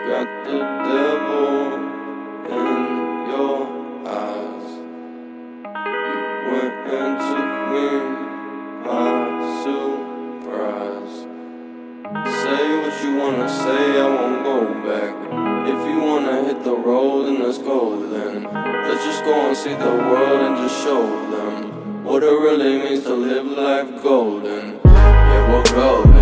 got the devil in your eyes. You went and took me by surprise. Say what you wanna say, I won't go back. If you wanna hit the road, then let's go then. Let's just go and see the world and just show them what it really means to live life golden. Yeah, we're golden.